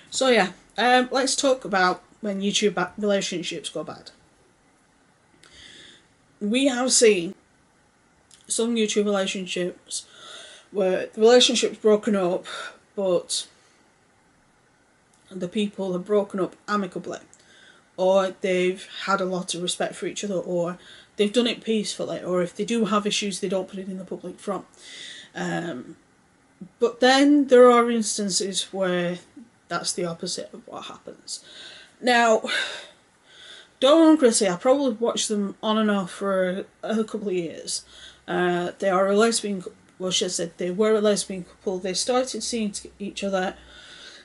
So yeah, let's talk about when YouTube relationships go bad. We have seen some YouTube relationships where the relationship's broken up, but the people have broken up amicably, or they've had a lot of respect for each other, or they've done it peacefully, or if they do have issues, they don't put it in the public front. But then there are instances where that's the opposite of what happens. Now, Dom and Crissy, I probably watched them on and off for a couple of years. They are a lesbian, well, she said they were a lesbian couple. They started seeing each other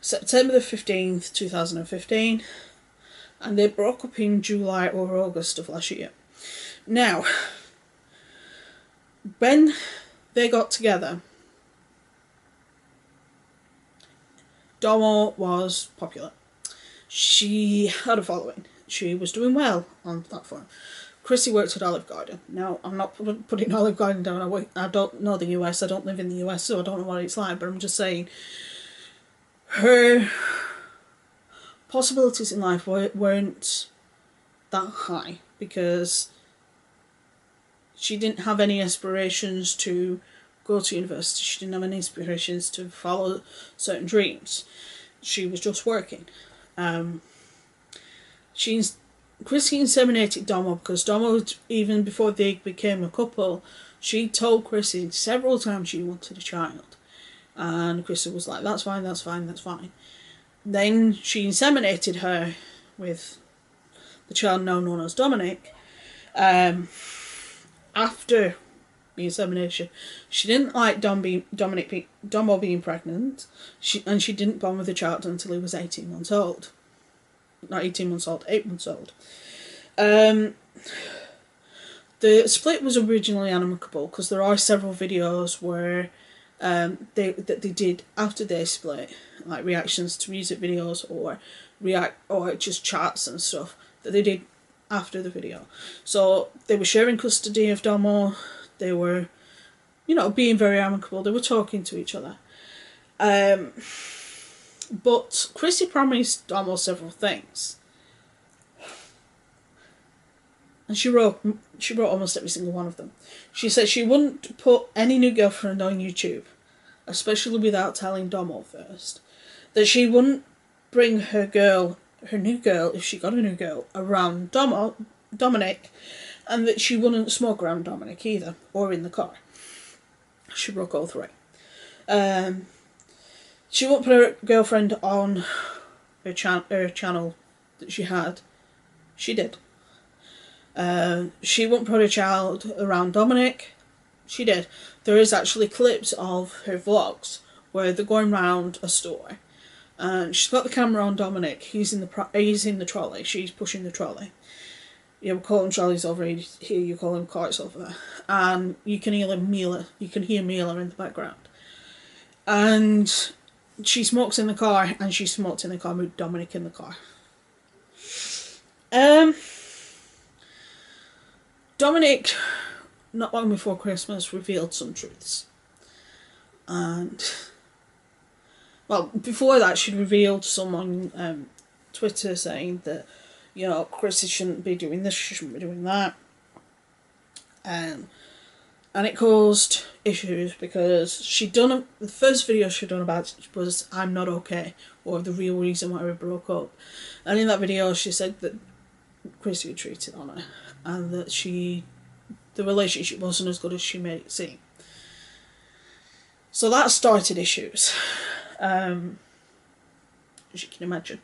September the 15th, 2015, and they broke up in July or August of last year. Now, when they got together, Domo was popular. She had a following. She was doing well on the platform. Crissy worked at Olive Garden. Now, I'm not putting Olive Garden down. I don't know the US. I don't live in the US, so I don't know what it's like. But I'm just saying, her possibilities in life weren't that high because she didn't have any aspirations to go to university. She didn't have any aspirations to follow certain dreams. She was just working. Crissy inseminated Domo because Domo, even before they became a couple, she told Crissy several times she wanted a child. And Crissy was like, that's fine, that's fine, that's fine. Then she inseminated her with the child now known as Dominic. After the insemination, she didn't like Domo being pregnant. She didn't bond with the child until he was 18 months old. Not 18 months old, 8 months old. The split was originally amicable because there are several videos where they did after they split, like reactions to music videos or just chats and stuff that they did after the video. So they were sharing custody of Domo. They were, being very amicable. They were talking to each other. But Crissy promised Domo several things. And she wrote almost every single one of them. She said she wouldn't put any new girlfriend on YouTube, especially without telling Domo first. That she wouldn't bring her new girl, if she got a new girl, around Dominic, and that she wouldn't smoke around Dominic either, or in the car. She broke all three. She wouldn't put her girlfriend on her channel that she had. She did. She wouldn't put her child around Dominic. She did. There is actually clips of her vlogs where they're going round a store, and she's got the camera on Dominic. He's in the trolley. She's pushing the trolley. Yeah, we call them trolleys over here. You call them carts over there. And you can hear Mila. You can hear Mila in the background. And she smokes in the car, and she smoked in the car with Dominic in the car. Dominic, not long before Christmas, revealed some truths. And, well, before that, she'd revealed some on Twitter saying that, Crissy shouldn't be doing this, she shouldn't be doing that. And it caused issues because the first video she'd done about it was I'm Not Okay, or the real reason why we broke up. And in that video she said that Crissy had cheated on her, and that the relationship wasn't as good as she made it seem. So that started issues, as you can imagine.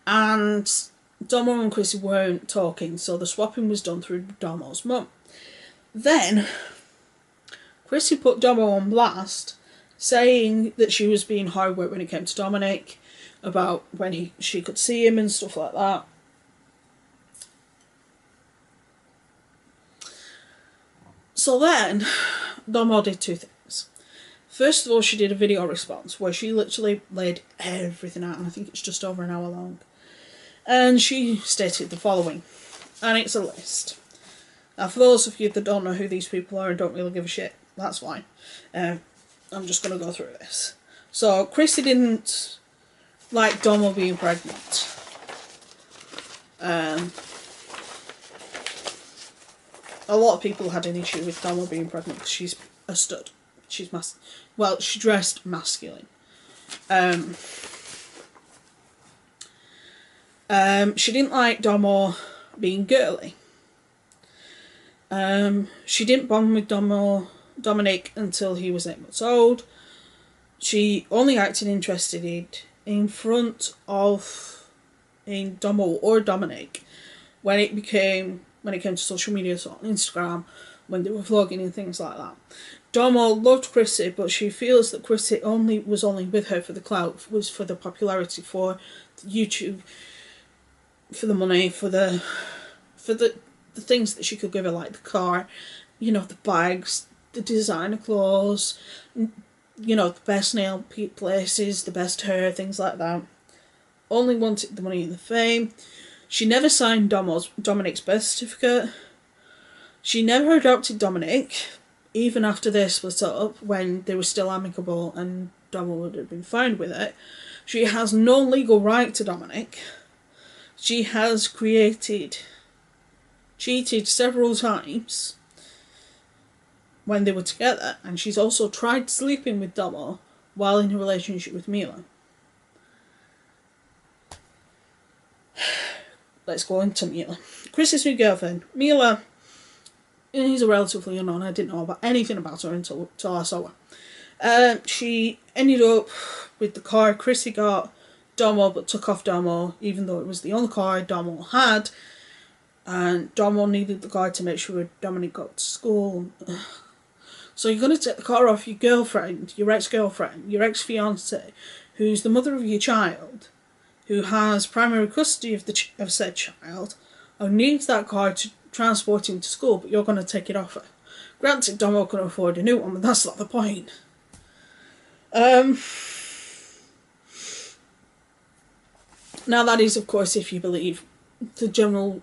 And Domo and Crissy weren't talking, so the swapping was done through Domo's mum. Then Crissy put Domo on blast, saying that she was being hard work when it came to Dominic, about when she could see him and stuff like that. So then Domo did two things. First of all, she did a video response where she literally laid everything out, and I think it's just over an hour long. And she stated the following, and it's a list. Now, for those of you that don't know who these people are and don't really give a shit, that's fine. I'm just going to go through this. So, Crissy didn't like Domo being pregnant. A lot of people had an issue with Domo being pregnant because she's a stud. She's she dressed masculine. She didn't like Domo being girly. She didn't bond with Dominic until he was 8 months old. She only acted interested in Domo or Dominic when it came to social media, so on Instagram, when they were vlogging and things like that. Domo loved Crissy, but she feels that Crissy was only with her for the clout, was for the popularity, for YouTube, for the money, for the things that she could give her, like the car, you know, the bags, the designer clothes, you know, the best nail places, the best hair, things like that. Only wanted the money and the fame. She never signed Dominic's birth certificate. She never adopted Dominic, even after they split up, when they were still amicable and Domo would have been fine with it. She has no legal right to Dominic. She has cheated several times when they were together, and she's also tried sleeping with Domo while in a relationship with Mila. Let's go into Mila. Chrissy's new girlfriend, Mila, is a relatively unknown. I didn't know about anything about her until I saw her. She ended up with the car Crissy got Domo, but took off Domo, even though it was the only car Domo had. And Domo needed the car to make sure Dominic got to school. So you're going to take the car off your girlfriend, your ex-girlfriend, your ex-fiancée, who's the mother of your child, who has primary custody of said child, and needs that car to transport him to school, but you're going to take it off her. Granted, Domo can afford a new one, but that's not the point. Now that is, of course, if you believe the general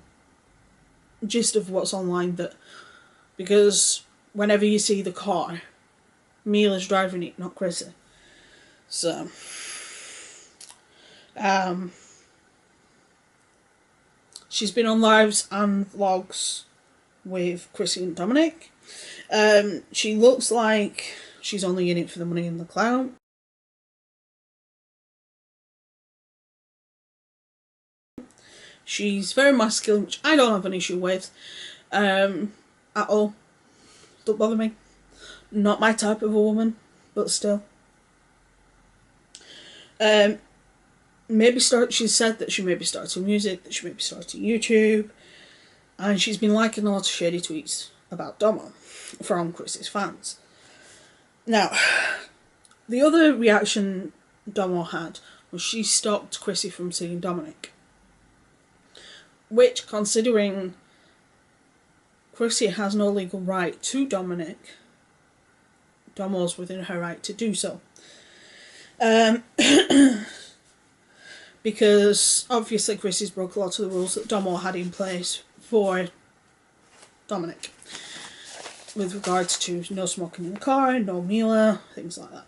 gist of what's online, that because whenever you see the car, Mila's driving it, not Crissy. So, she's been on lives and vlogs with Crissy and Dominic. She looks like she's only in it for the money and the clout. She's very masculine, which I don't have an issue with at all. Don't bother me. Not my type of a woman, but still. She said that she may be starting music, that she may be starting YouTube, and she's been liking a lot of shady tweets about Domo from Crissy's fans. Now, the other reaction Domo had was she stopped Crissy from seeing Dominic, which, considering Crissy has no legal right to Dominic, Domo's within her right to do so. Because obviously Crissy's broke a lot of the rules that Domo had in place for Dominic, with regards to no smoking in the car, no Mila, things like that.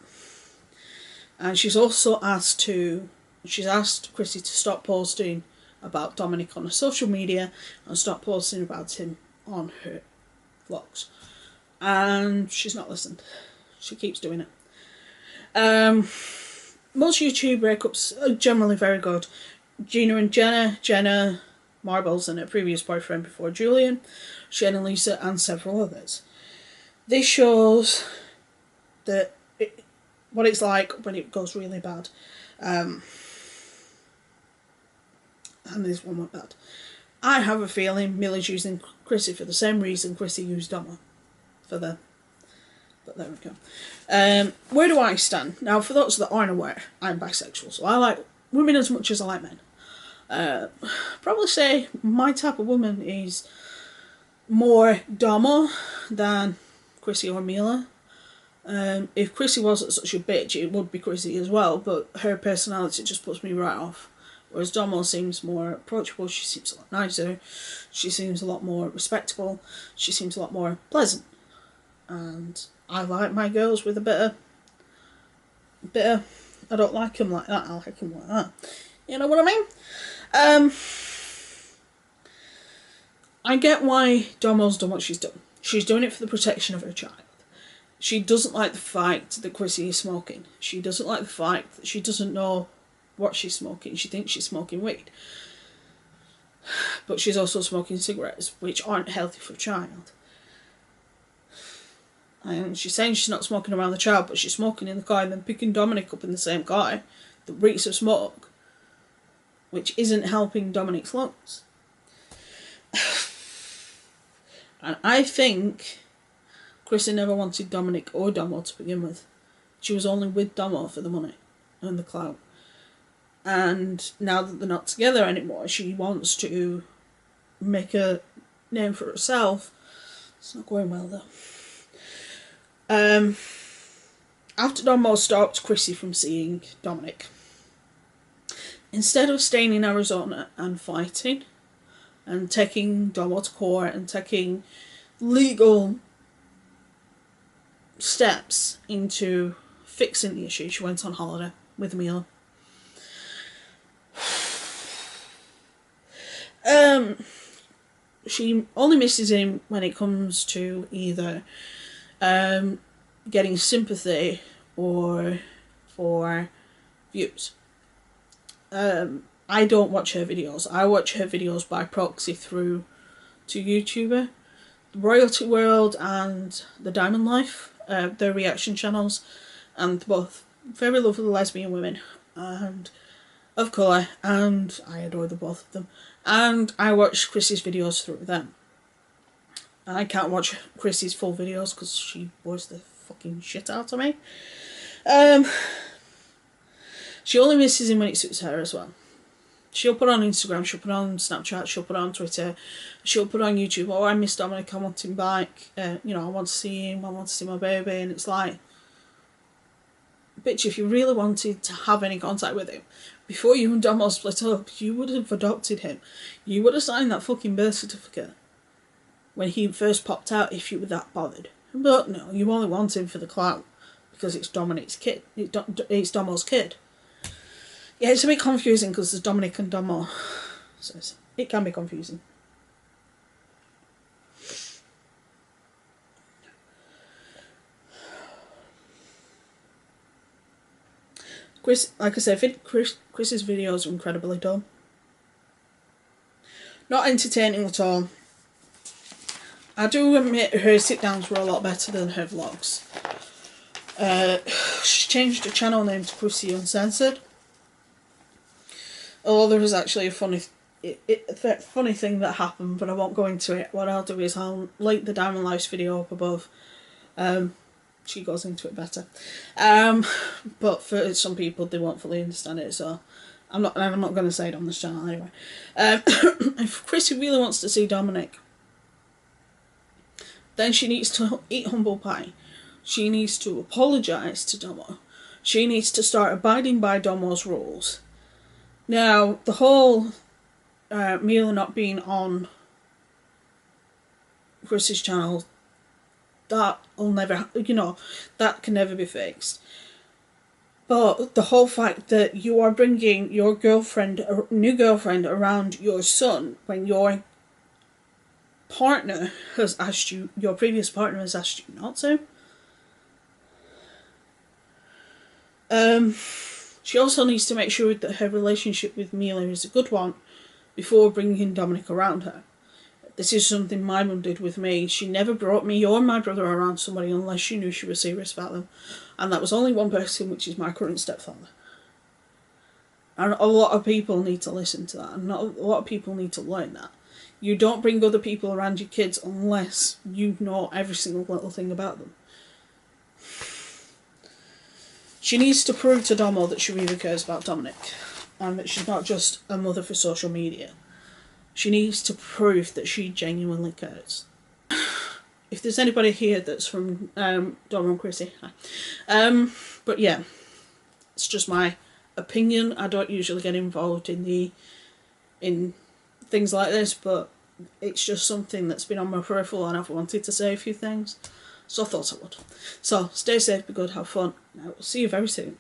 And she's also asked Crissy to stop posting about Dominic on her social media and stop posting about him on her vlogs. And she's not listened. She keeps doing it. Most YouTube breakups are generally very good. Gina and Jenna, Marbles and her previous boyfriend before Julian, Shane and Lisa, and several others. This shows that what it's like when it goes really bad. And this one went bad. I have a feeling Mila's using Crissy for the same reason Crissy used Domo. But there we go. Where do I stand? Now, for those that aren't aware, I'm bisexual, so I like women as much as I like men. Probably say my type of woman is more Domo than Crissy or Mila. If Crissy wasn't such a bitch, it would be Crissy as well, but her personality just puts me right off. Whereas Domo seems more approachable, she seems a lot nicer, she seems a lot more respectable, she seems a lot more pleasant. and I like my girls with a bit of, I don't like them like that, I like them like that. You know what I mean? I get why Domo's done what she's done. She's doing it for the protection of her child. She doesn't like the fact that Crissy is smoking. She doesn't like the fact that she doesn't know what she's smoking. She thinks she's smoking weed. But she's also smoking cigarettes, which aren't healthy for a child. And she's saying she's not smoking around the child, but she's smoking in the car and then picking Dominic up in the same car that reeks of smoke, which isn't helping Dominic's lungs. And I think Crissy never wanted Dominic or Domo to begin with. She was only with Domo for the money and the clout. And now that they're not together anymore, she wants to make a name for herself. It's not going well though. After Domo stopped Crissy from seeing Dominic, instead of staying in Arizona and fighting and taking Domo to court and taking legal steps into fixing the issue, she went on holiday with Mila. She only misses him when it comes to either getting sympathy or for views. I don't watch her videos. I watch her videos by proxy through to YouTuber, the Royalty World and the Diamond Life, their reaction channels, and both very lovely lesbian women and of colour, and I adore the both of them. And I watch Crissy's videos through them. I can't watch Crissy's full videos because she bores the fucking shit out of me. She only misses him when it suits her as well. She'll put on Instagram, she'll put on Snapchat, she'll put on Twitter, she'll put on YouTube, oh, I miss Dominic, I want him back, you know, I want to see him, I want to see my baby, and it's like, bitch, if you really wanted to have any contact with him, before you and Domo split up, you would have adopted him. You would have signed that fucking birth certificate when he first popped out if you were that bothered. But no, you only want him for the clout because it's Dominic's kid. It's Domo's kid. Yeah, it's a bit confusing because there's Dominic and Domo, so it can be confusing. Chris, like I said, Chris's videos are incredibly dull. Not entertaining at all. I do admit her sit-downs were a lot better than her vlogs. She changed her channel name to Crissy Uncensored. Although there was actually a funny thing that happened, but I won't go into it. What I'll do is I'll link the Diamond Lives video up above. She goes into it better. But for some people, they won't fully understand it, so I'm not going to say it on this channel anyway. If Crissy really wants to see Dominic, then she needs to eat humble pie. She needs to apologise to Domo. She needs to start abiding by Domo's rules. Now, the whole Mila not being on Crissy's channel, that'll never, you know, that can never be fixed. But the whole fact that you are bringing your girlfriend, new girlfriend, around your son when your partner has asked you, your previous partner has asked you not to. She also needs to make sure that her relationship with Mila is a good one before bringing Dominic around her. This is something my mum did with me. She never brought me or my brother around somebody unless she knew she was serious about them. And that was only one person, which is my current stepfather. And a lot of people need to listen to that. And a lot of people need to learn that. You don't bring other people around your kids unless you know every single little thing about them. She needs to prove to Domo that she really cares about Dominic. And that she's not just a mother for social media. She needs to prove that she genuinely cares. If there's anybody here that's from Domo and Crissy, hi. But yeah, it's just my opinion. I don't usually get involved in things like this, but it's just something that's been on my peripheral and I've wanted to say a few things. So I thought I would. So stay safe, be good, have fun. I will see you very soon.